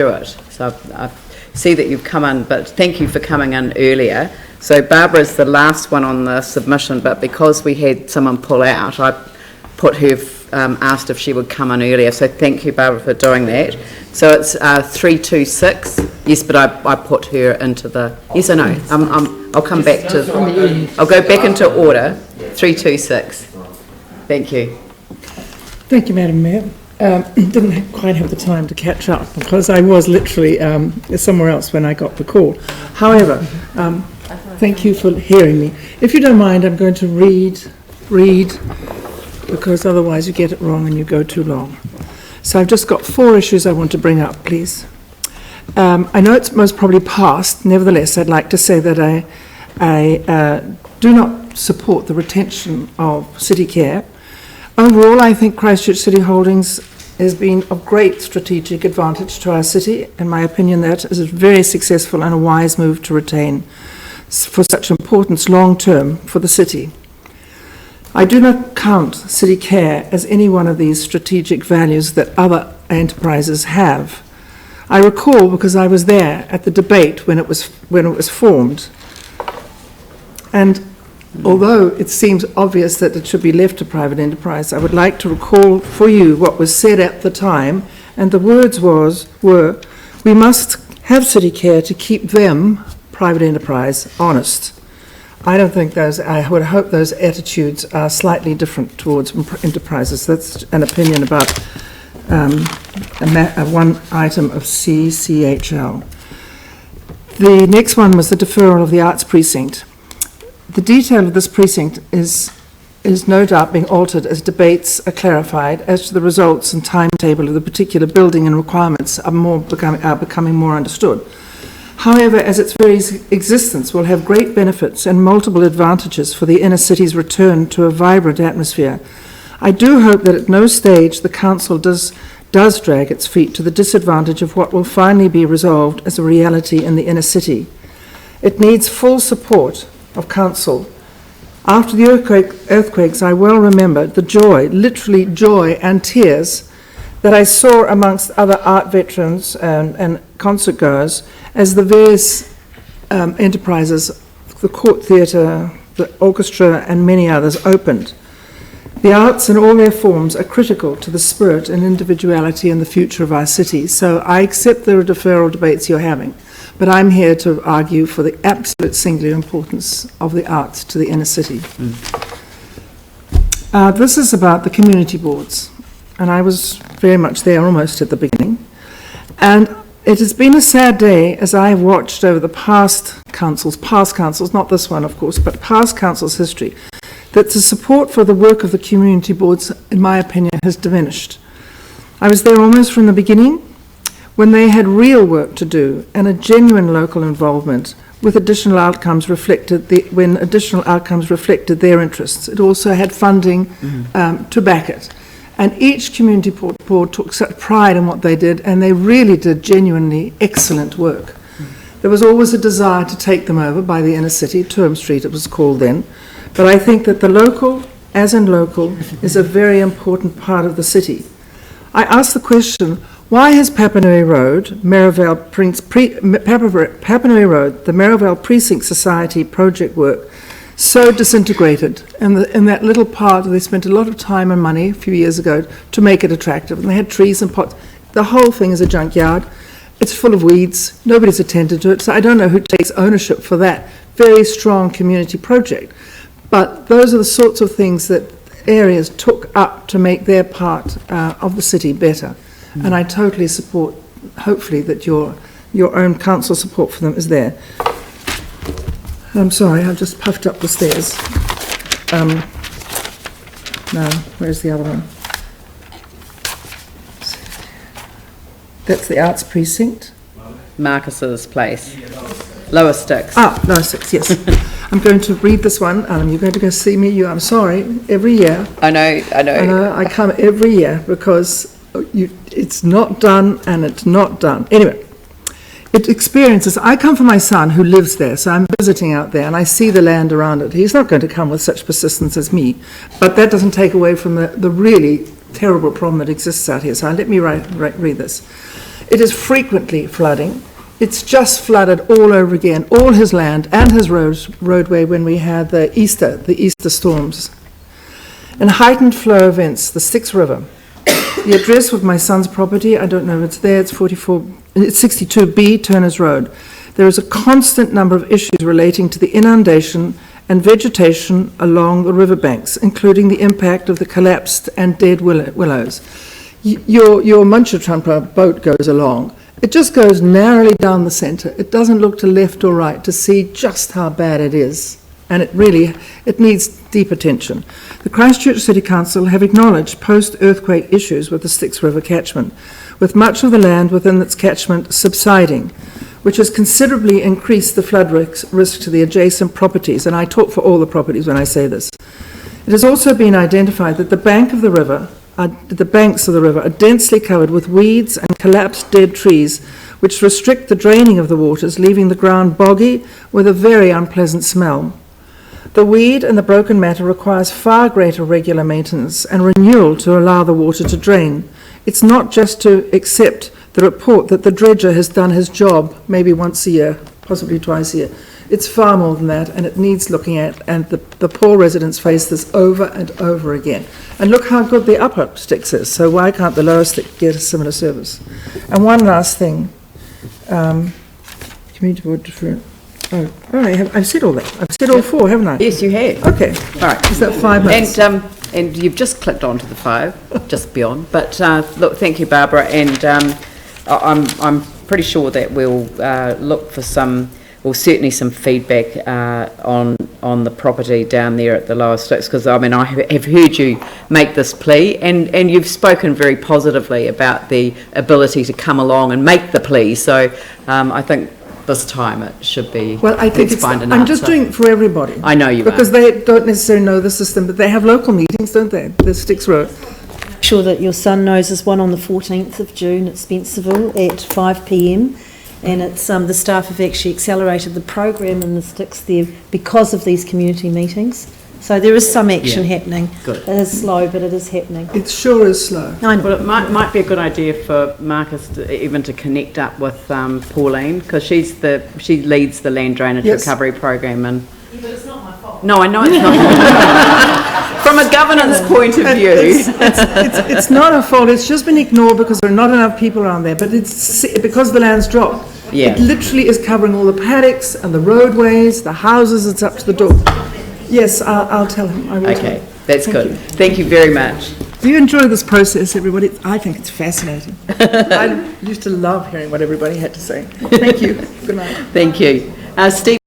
Stewart. So I see that you've come in, but thank you for coming in earlier. So Barbara's the last one on the submission, but because we had someone pull out, I put her, asked if she would come in earlier. So thank you, Barbara, for doing that. So it's 326. Yes, but I put her into the. Yes, I know. I'll come back to. I'll go back into order. 326. Thank you. Thank you, Madam Mayor. Didn't quite have the time to catch up because I was literally somewhere else when I got the call. However, thank you for hearing me. If you don't mind, I'm going to read, because otherwise you get it wrong and you go too long. So I've just got 4 issues I want to bring up, please. I know it's most probably past. Nevertheless, I'd like to say that I do not support the retention of city care. Overall, I think Christchurch City Holdings has been of great strategic advantage to our city. In my opinion, that is a very successful and a wise move to retain for such importance long term for the city. I do not count city care as any one of these strategic values that other enterprises have. I recall, because I was there at the debate when it was formed, and although it seems obvious that it should be left to private enterprise, I would like to recall for you what was said at the time, and the words were, we must have city care to keep them, private enterprise, honest. I don't think I would hope those attitudes are slightly different towards enterprises. That's an opinion about one item of CCHL. The next one was the deferral of the arts precinct. The detail of this precinct is no doubt being altered as debates are clarified as to the results and timetable of the particular building, and requirements are becoming more understood. However, as its very existence will have great benefits and multiple advantages for the inner city's return to a vibrant atmosphere, I do hope that at no stage the council does drag its feet to the disadvantage of what will finally be resolved as a reality in the inner city. It needs full support of council. After the earthquakes, I well remember the joy, literally joy and tears, that I saw amongst other art veterans and concert goers as the various enterprises, the court theatre, the orchestra and many others opened. The arts in all their forms are critical to the spirit and individuality and the future of our city. So I accept the deferral debates you're having, but I'm here to argue for the absolute singular importance of the arts to the inner city. This is about the community boards, and I was very much there almost at the beginning. And it has been a sad day as I have watched over the past councils, not this one of course, but past councils' history, that the support for the work of the community boards, in my opinion, has diminished. I was there almost from the beginning, when they had real work to do and a genuine local involvement with additional outcomes reflected when additional outcomes reflected their interests. It also had funding to back it. And each community board took such pride in what they did, and they really did genuinely excellent work. There was always a desire to take them over by the inner city, Turm Street it was called then, but I think that the local, as in local, is a very important part of the city. I asked the question, why has Papanui Road, Papanui Road, the Merivale Precinct Society project work, so disintegrated? In that little part, they spent a lot of time and money a few years ago to make it attractive. And they had trees and pots. The whole thing is a junkyard. It's full of weeds. Nobody's attended to it. So I don't know who takes ownership for that very strong community project. But those are the sorts of things that areas took up to make their part of the city better. And I totally support, hopefully, that your own council support for them is there. I'm sorry, I've just puffed up the stairs. Now, where's the other one? That's the Arts Precinct. Marcus's place. Lower Sticks. Lower Sticks, yes. I'm going to read this one. You're going to go see me. I'm sorry, every year. I know. I come every year because it's not done and it's not done. Anyway, it experiences. I come from my son who lives there, so I'm visiting out there and I see the land around it. He's not going to come with such persistence as me, but that doesn't take away from the really terrible problem that exists out here. So let me read this. It is frequently flooding. It's just flooded all over again, all his land and his roadway when we had the Easter storms. And heightened flow events, the Styx River. The address of my son's property, I don't know if it's there, it's 62B Turner's Road. There is a constant number of issues relating to the inundation and vegetation along the riverbanks, including the impact of the collapsed and dead willows. Your Muncher boat goes along. It just goes narrowly down the centre. It doesn't look to left or right to see just how bad it is. And it needs deep attention. The Christchurch City Council have acknowledged post-earthquake issues with the Styx River catchment, with much of the land within its catchment subsiding, which has considerably increased the flood risk to the adjacent properties, and I talk for all the properties when I say this. It has also been identified that the banks of the river are densely covered with weeds and collapsed dead trees, which restrict the draining of the waters, leaving the ground boggy with a very unpleasant smell. The weed and the broken matter requires far greater regular maintenance and renewal to allow the water to drain. It's not just to accept the report that the dredger has done his job maybe once a year, possibly twice a year. It's far more than that, and it needs looking at, and the poor residents face this over and over again. And look how good the upper Styx is, so why can't the lower Styx get a similar service? And one last thing, community board deferred. I've said all that. I've said all four, haven't I? Yes, you have. Okay. All right. Is that 5 minutes? And you've just clicked onto the 5, just beyond. But look, thank you, Barbara. And I'm pretty sure that we'll look for certainly some feedback on the property down there at the lower Styx, because I mean I have heard you make this plea, and you've spoken very positively about the ability to come along and make the plea. So I think this time it should be. Well, I think I'm just doing it for everybody. I know you because they don't necessarily know the system, but they have local meetings, don't they? The Styx Road. Sure that your son knows there's one on the 14th of June at Spencerville at 5 p.m. and it's the staff have actually accelerated the program in the Styx there because of these community meetings. So there is some action happening. Good. It is slow, but it is happening. It sure is slow. I know. Well, it might be a good idea for Marcus even to connect up with Pauline, because she leads the land drainage recovery program. And Yeah, but it's not my fault. no, I know it's not. From a governance point of view, It's not a fault. It's just been ignored because there are not enough people around there. But it's because the land's dropped. Yeah. It literally is covering all the paddocks and the roadways, the houses. It's up to the door. Yes, I'll tell him. I will tell okay, him. that's good. Thank you very much. Do you enjoy this process, everybody? I think it's fascinating. I used to love hearing what everybody had to say. Thank you. Good night. Thank you, Steve.